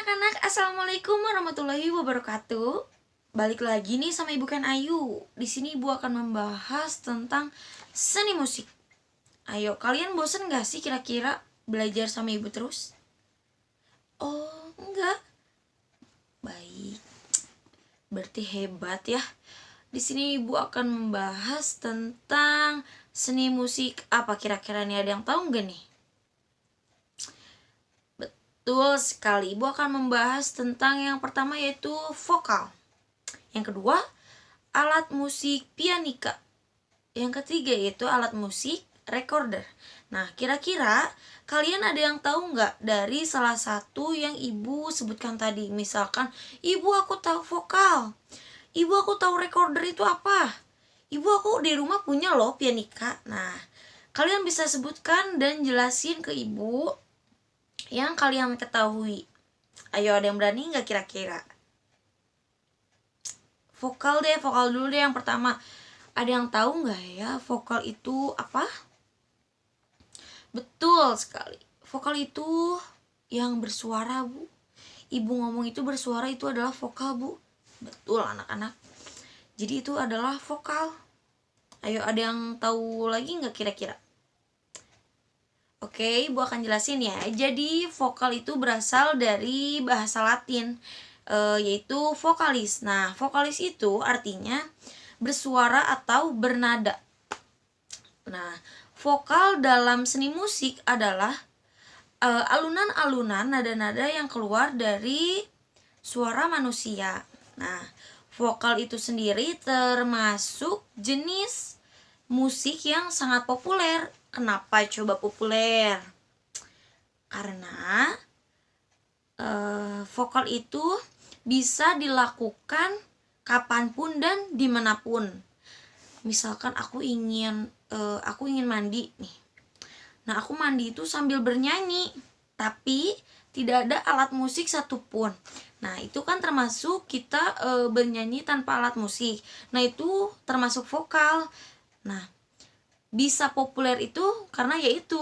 anak-anak, assalamualaikum warahmatullahi wabarakatuh. Balik lagi nih sama Ibu Ken Ayu. Di sini Ibu akan membahas tentang seni musik. Ayo, kalian bosen gak sih kira-kira belajar sama Ibu terus? Oh, enggak. Baik. Berarti hebat ya. Di sini Ibu akan membahas tentang seni musik. Apa kira-kira nih, ada yang tahu nggak nih? Betul sekali, Ibu akan membahas tentang yang pertama yaitu vokal. Yang kedua, alat musik pianika. Yang ketiga yaitu alat musik recorder. Nah, kira-kira kalian ada yang tahu nggak dari salah satu yang Ibu sebutkan tadi? Misalkan, Ibu aku tahu vokal, Ibu aku tahu recorder itu apa? Ibu aku di rumah punya loh pianika. Nah, kalian bisa sebutkan dan jelasin ke Ibu yang kalian ketahui. Ayo, ada yang berani nggak kira-kira? Vokal dulu deh yang pertama. Ada yang tahu nggak ya vokal itu apa? Betul sekali. Vokal itu yang bersuara, Bu. Ibu ngomong itu bersuara, itu adalah vokal, Bu. Betul anak-anak. Jadi itu adalah vokal. Ayo, ada yang tahu lagi nggak kira-kira? Oke, Ibu akan jelasin ya. Jadi vokal itu berasal dari bahasa Latin, yaitu vokalis. Nah, vokalis itu artinya bersuara atau bernada. Nah, vokal dalam seni musik adalah alunan-alunan nada-nada yang keluar dari suara manusia. Nah, vokal itu sendiri termasuk jenis musik yang sangat populer. Kenapa coba populer? Karena vokal itu bisa dilakukan kapanpun dan dimanapun. Misalkan aku ingin mandi nih. Nah, aku mandi itu sambil bernyanyi, tapi tidak ada alat musik satupun. Nah, itu kan termasuk kita bernyanyi tanpa alat musik. Nah, itu termasuk vokal. Nah, bisa populer itu karena yaitu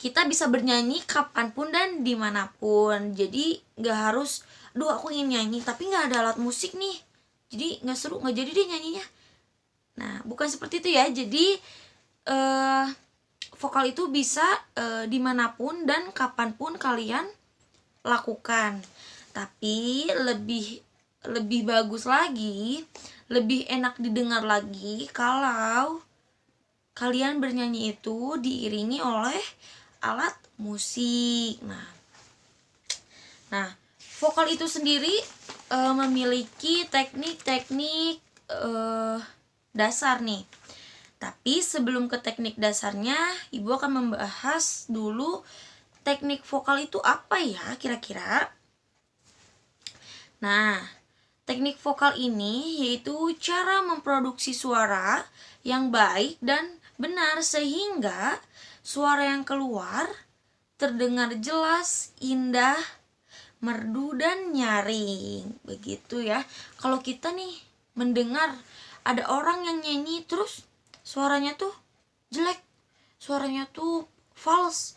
kita bisa bernyanyi kapanpun dan dimanapun. Jadi gak harus, aku ingin nyanyi tapi gak ada alat musik nih, jadi gak seru, gak jadi deh nyanyinya. Nah, bukan seperti itu ya. Jadi vokal itu bisa dimanapun dan kapanpun kalian lakukan. Tapi lebih bagus lagi, lebih enak didengar lagi kalau kalian bernyanyi itu diiringi oleh alat musik. Nah, vokal itu sendiri memiliki teknik-teknik dasar nih. Tapi sebelum ke teknik dasarnya, Ibu akan membahas dulu teknik vokal itu apa ya kira-kira. Nah, teknik vokal ini yaitu cara memproduksi suara yang baik dan benar sehingga suara yang keluar terdengar jelas, indah, merdu, dan nyaring. Begitu ya. Kalau kita nih mendengar ada orang yang nyanyi terus suaranya tuh jelek, suaranya tuh false,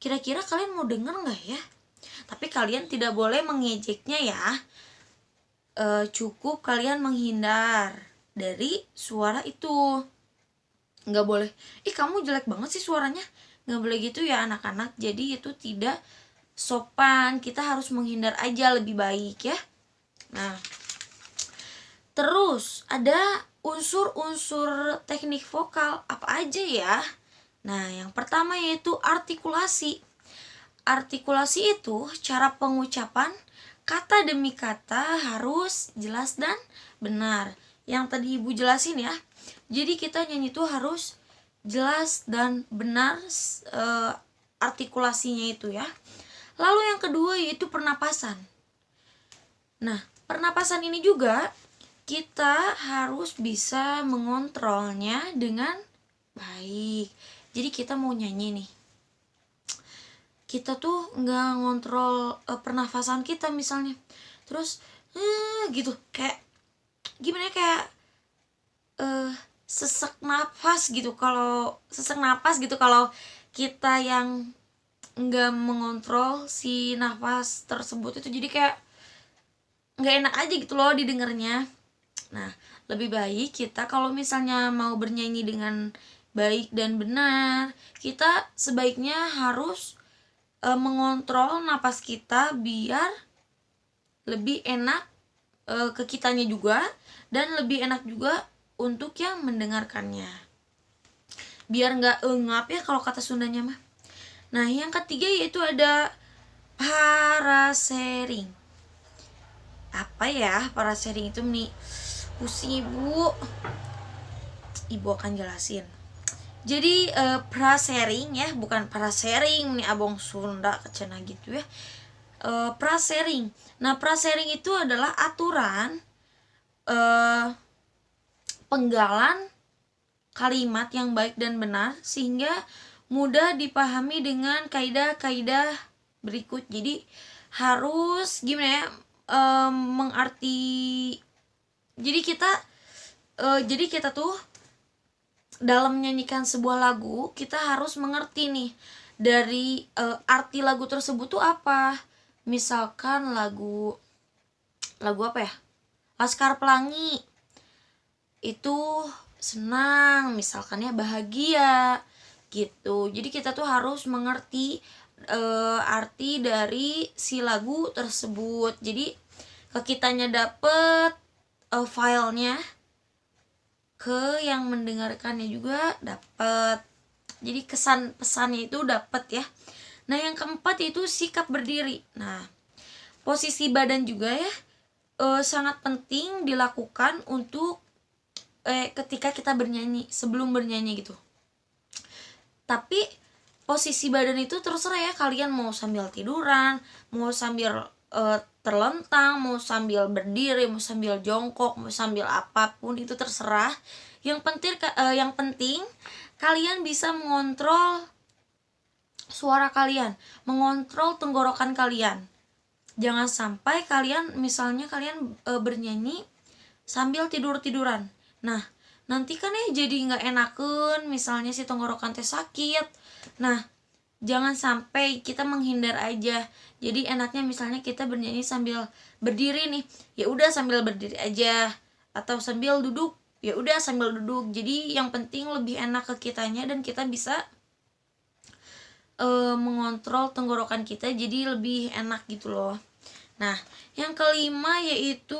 kira-kira kalian mau denger gak ya? Tapi kalian tidak boleh mengejeknya ya. Cukup kalian menghindar dari suara itu. Gak boleh, kamu jelek banget sih suaranya. Gak boleh gitu ya anak-anak. Jadi itu tidak sopan. Kita harus menghindar aja lebih baik ya. Nah, terus ada unsur-unsur teknik vokal apa aja ya? Nah, yang pertama yaitu artikulasi. Artikulasi itu cara pengucapan kata demi kata harus jelas dan benar. Yang tadi Ibu jelasin ya. Jadi kita nyanyi itu harus jelas dan benar artikulasinya itu ya. Lalu yang kedua yaitu pernapasan. Nah, pernapasan ini juga kita harus bisa mengontrolnya dengan baik. Jadi kita mau nyanyi nih, kita tuh nggak ngontrol pernafasan kita misalnya, terus gitu kayak gimana, kayak sesak napas gitu. Kalau kita yang nggak mengontrol si nafas tersebut itu, jadi kayak nggak enak aja gitu loh didengarnya. Nah, lebih baik kita kalau misalnya mau bernyanyi dengan baik dan benar, kita sebaiknya harus mengontrol napas kita biar lebih enak ke kitanya juga, dan lebih enak juga untuk yang mendengarkannya, biar nggak engap ya kalau kata Sundanya mah. Nah, yang ketiga yaitu ada parasering. Apa ya parasering itu nih? Pusing ibu akan jelasin. Jadi prasering ya, bukan parasering nih abong Sunda kecena gitu ya. Prasering. Nah, prasering itu adalah aturan penggalan kalimat yang baik dan benar sehingga mudah dipahami dengan kaidah-kaidah berikut. Jadi harus gimana ya, mengarti. Jadi kita tuh dalam menyanyikan sebuah lagu, kita harus mengerti nih dari arti lagu tersebut tuh apa. Misalkan lagu apa ya, Laskar Pelangi itu senang, misalkan ya bahagia gitu. Jadi kita tuh harus mengerti arti dari si lagu tersebut. Jadi ke kitanya dapet filenya, ke yang mendengarkannya juga dapet. Jadi kesan pesannya itu dapet ya. Nah, yang keempat itu sikap berdiri. Nah, posisi badan juga ya sangat penting dilakukan untuk ketika kita bernyanyi, sebelum bernyanyi gitu. Tapi posisi badan itu terserah ya, kalian mau sambil tiduran, mau sambil terlentang, mau sambil berdiri, mau sambil jongkok, mau sambil apapun itu terserah. Yang penting kalian bisa mengontrol suara kalian, mengontrol tenggorokan kalian. Jangan sampai kalian misalnya bernyanyi sambil tiduran. Nah, nanti kan ya jadi nggak enakan, misalnya si tenggorokan teh sakit. Nah, jangan sampai, kita menghindar aja. Jadi enaknya misalnya kita bernyanyi sambil berdiri nih, ya udah sambil berdiri aja, atau sambil duduk, ya udah sambil duduk. Jadi yang penting lebih enak ke kitanya dan kita bisa mengontrol tenggorokan kita jadi lebih enak gitu loh. Nah, yang kelima yaitu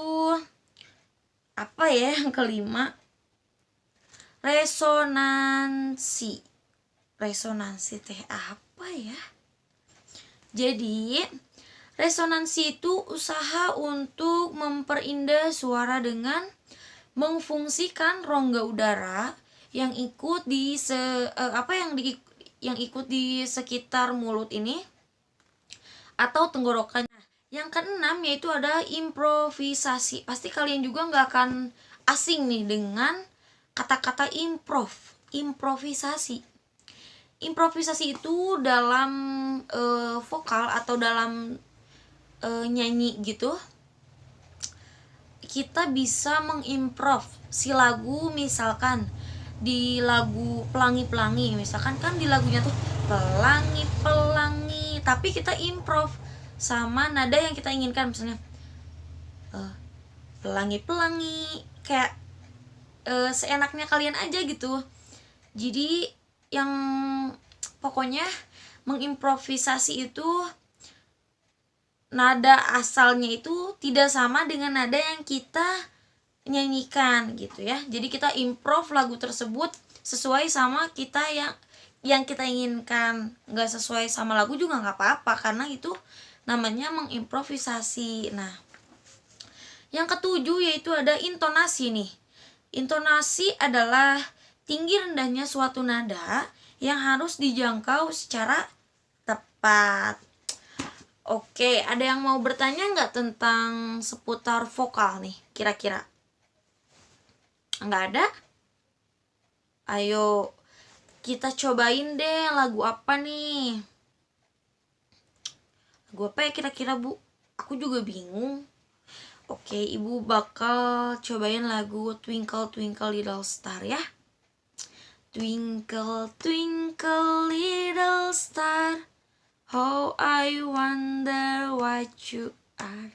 apa ya? Yang kelima, resonansi. Resonansi teh apa ya? Jadi resonansi itu usaha untuk memperindah suara dengan memfungsikan rongga udara yang ikut di ikut di sekitar mulut ini atau tenggorokan. Yang keenam yaitu ada improvisasi. Pasti kalian juga nggak akan asing nih dengan kata-kata improvisasi. Improvisasi itu dalam vokal atau dalam nyanyi gitu, kita bisa mengimprov si lagu. Misalkan di lagu Pelangi-Pelangi, misalkan kan di lagunya tuh pelangi-pelangi, tapi kita improv sama nada yang kita inginkan, misalnya pelangi-pelangi, kayak seenaknya kalian aja gitu. Jadi yang pokoknya mengimprovisasi itu nada asalnya itu tidak sama dengan nada yang kita nyanyikan gitu ya. Jadi kita improv lagu tersebut sesuai sama kita yang kita inginkan. Nggak sesuai sama lagu juga nggak apa-apa, karena itu namanya mengimprovisasi. Nah, yang ketujuh yaitu ada intonasi nih. Intonasi adalah tinggi rendahnya suatu nada yang harus dijangkau secara tepat. Oke, ada yang mau bertanya nggak tentang seputar vokal nih kira-kira? Nggak ada? Ayo kita cobain deh lagu apa nih. Lagu apa ya kira-kira, Bu? Aku juga bingung. Oke, Ibu bakal cobain lagu Twinkle Twinkle Little Star ya. Twinkle Twinkle Little Star, How I wonder what you are.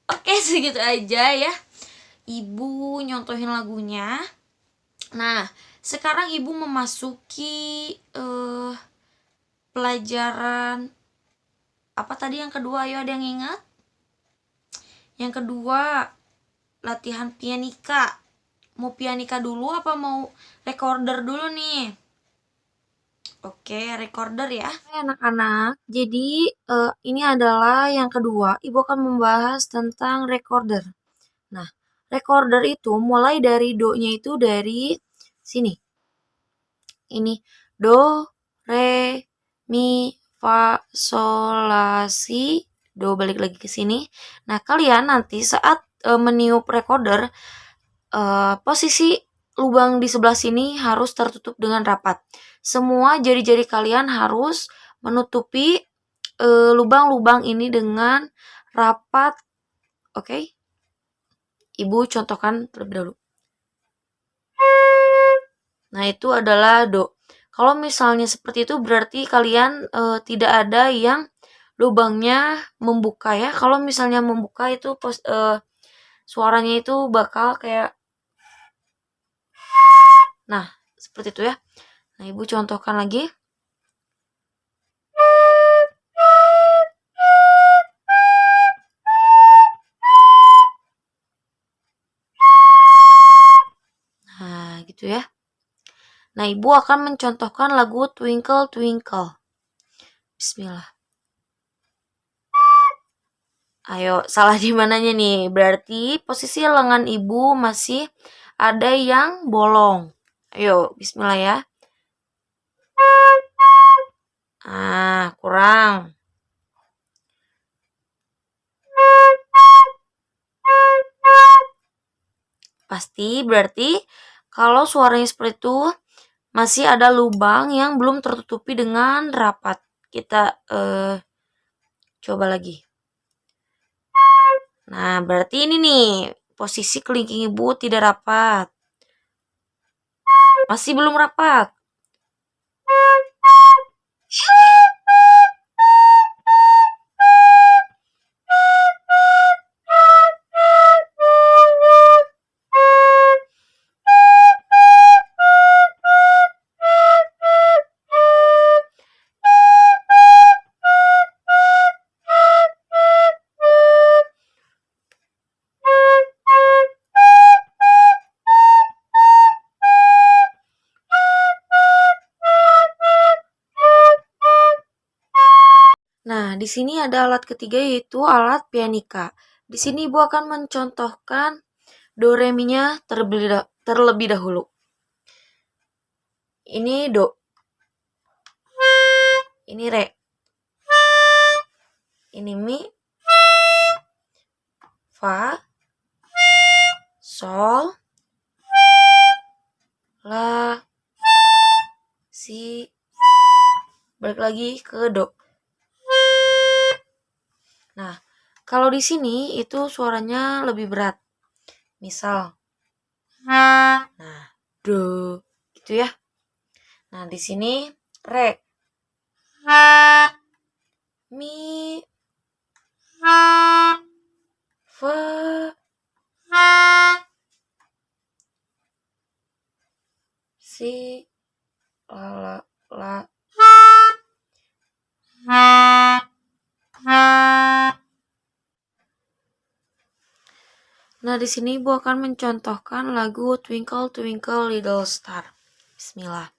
Oke, segitu aja ya. Ibu nyontohin lagunya. Nah, sekarang ibu memasuki pelajaran apa tadi yang kedua? Ayo, ada yang ingat? Yang kedua, latihan pianika. Mau pianika dulu apa mau recorder dulu nih? Oke, recorder ya. Anak-anak, jadi ini adalah yang kedua. Ibu akan membahas tentang recorder. Nah, recorder itu mulai dari do-nya itu dari sini. Ini do, re, mi, fa, sol, la, si, do, balik lagi ke sini. Nah, kalian nanti saat meniup recorder, posisi lubang di sebelah sini harus tertutup dengan rapat. Semua jari-jari kalian harus menutupi lubang-lubang ini dengan rapat. Oke? Ibu contohkan terlebih dahulu. Nah, itu adalah do. Kalau misalnya seperti itu berarti kalian tidak ada yang lubangnya membuka ya. Kalau misalnya membuka itu suaranya itu bakal kayak, nah, seperti itu ya. Nah, ibu contohkan lagi. Nah, gitu ya. Nah, ibu akan mencontohkan lagu Twinkle Twinkle. Bismillah. Ayo, salah di mananya nih? Berarti posisi lengan ibu masih ada yang bolong. Ayo, bismillah ya. Kurang. Pasti berarti kalau suaranya seperti itu masih ada lubang yang belum tertutupi dengan rapat. Kita coba lagi. Nah, berarti ini nih posisi kelingking ibu tidak rapat. Masih belum rapat. Nah, di sini ada alat ketiga yaitu alat pianika. Di sini ibu akan mencontohkan do re mi-nya terlebih dahulu. Ini do. Ini re. Ini mi. Fa. Sol. La. Si. Balik lagi ke do. Nah, kalau di sini itu suaranya lebih berat. Misal, nah, do, gitu ya. Nah, di sini re, mi, fa, si, la. Nah, di sini ibu akan mencontohkan lagu Twinkle Twinkle Little Star. Bismillah.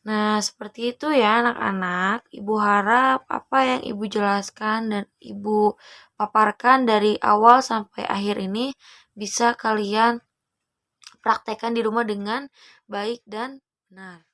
Nah, seperti itu ya anak-anak. Ibu harap apa yang ibu jelaskan dan ibu paparkan dari awal sampai akhir ini bisa kalian praktekkan di rumah dengan baik dan Benar.